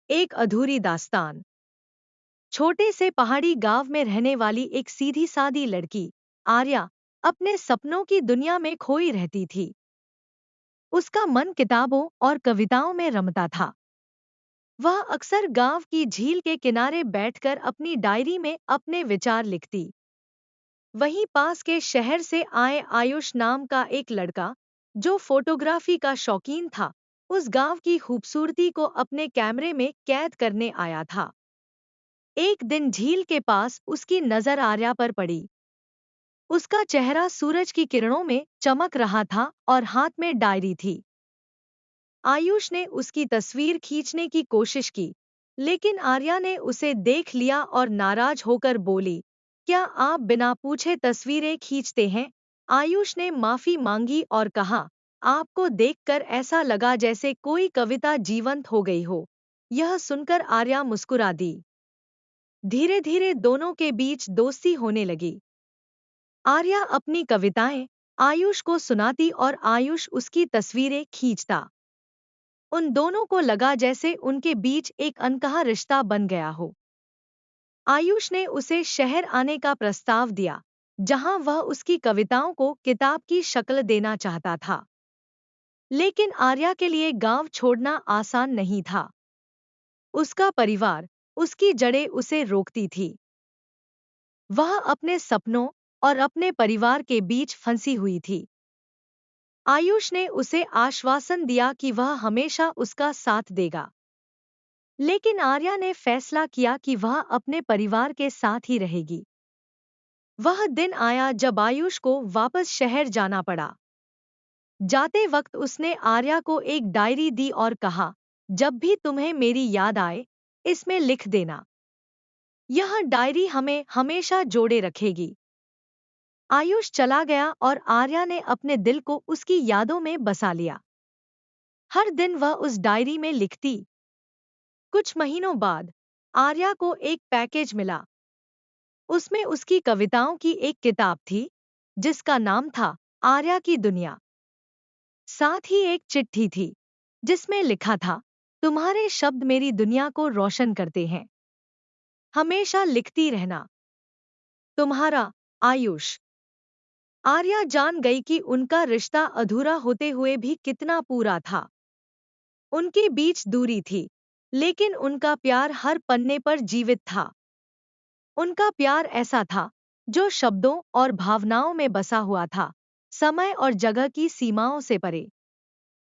एक अधूरी दास्तान। छोटे से पहाड़ी गांव में रहने वाली एक सीधी सादी लड़की आर्या अपने सपनों की दुनिया में खोई रहती थी। उसका मन किताबों और कविताओं में रमता था। वह अक्सर गांव की झील के किनारे बैठकर अपनी डायरी में अपने विचार लिखती। वहीं पास के शहर से आए आयुष नाम का एक लड़का, जो फोटोग्राफी का शौकीन था, उस गांव की खूबसूरती को अपने कैमरे में कैद करने आया था। एक दिन झील के पास उसकी नजर आर्या पर पड़ी। उसका चेहरा सूरज की किरणों में चमक रहा था और हाथ में डायरी थी। आयुष ने उसकी तस्वीर खींचने की कोशिश की, लेकिन आर्या ने उसे देख लिया और नाराज होकर बोली, क्या आप बिना पूछे तस्वीरें खींचते हैं? आयुष ने माफी मांगी और कहा, आपको देखकर ऐसा लगा जैसे कोई कविता जीवंत हो गई हो। यह सुनकर आर्या मुस्कुरा दी। धीरे धीरे दोनों के बीच दोस्ती होने लगी। आर्या अपनी कविताएं आयुष को सुनाती और आयुष उसकी तस्वीरें खींचता। उन दोनों को लगा जैसे उनके बीच एक अनकहा रिश्ता बन गया हो। आयुष ने उसे शहर आने का प्रस्ताव दिया, जहां वह उसकी कविताओं को किताब की शक्ल देना चाहता था। लेकिन आर्या के लिए गांव छोड़ना आसान नहीं था। उसका परिवार, उसकी जड़ें उसे रोकती थी। वह अपने सपनों और अपने परिवार के बीच फंसी हुई थी। आयुष ने उसे आश्वासन दिया कि वह हमेशा उसका साथ देगा। लेकिन आर्या ने फैसला किया कि वह अपने परिवार के साथ ही रहेगी। वह दिन आया जब आयुष को वापस शहर जाना पड़ा। जाते वक्त उसने आर्या को एक डायरी दी और कहा, जब भी तुम्हें मेरी याद आए, इसमें लिख देना। यह डायरी हमें हमेशा जोड़े रखेगी। आयुष चला गया और आर्या ने अपने दिल को उसकी यादों में बसा लिया। हर दिन वह उस डायरी में लिखती। कुछ महीनों बाद आर्या को एक पैकेज मिला। उसमें उसकी कविताओं की एक किताब थी, जिसका नाम था आर्या की दुनिया। साथ ही एक चिट्ठी थी, जिसमें लिखा था, तुम्हारे शब्द मेरी दुनिया को रोशन करते हैं। हमेशा लिखती रहना, तुम्हारा आयुष। आर्या जान गई कि उनका रिश्ता अधूरा होते हुए भी कितना पूरा था। उनके बीच दूरी थी, लेकिन उनका प्यार हर पन्ने पर जीवित था। उनका प्यार ऐसा था, जो शब्दों और भावनाओं में बसा हुआ था, समय और जगह की सीमाओं से परे।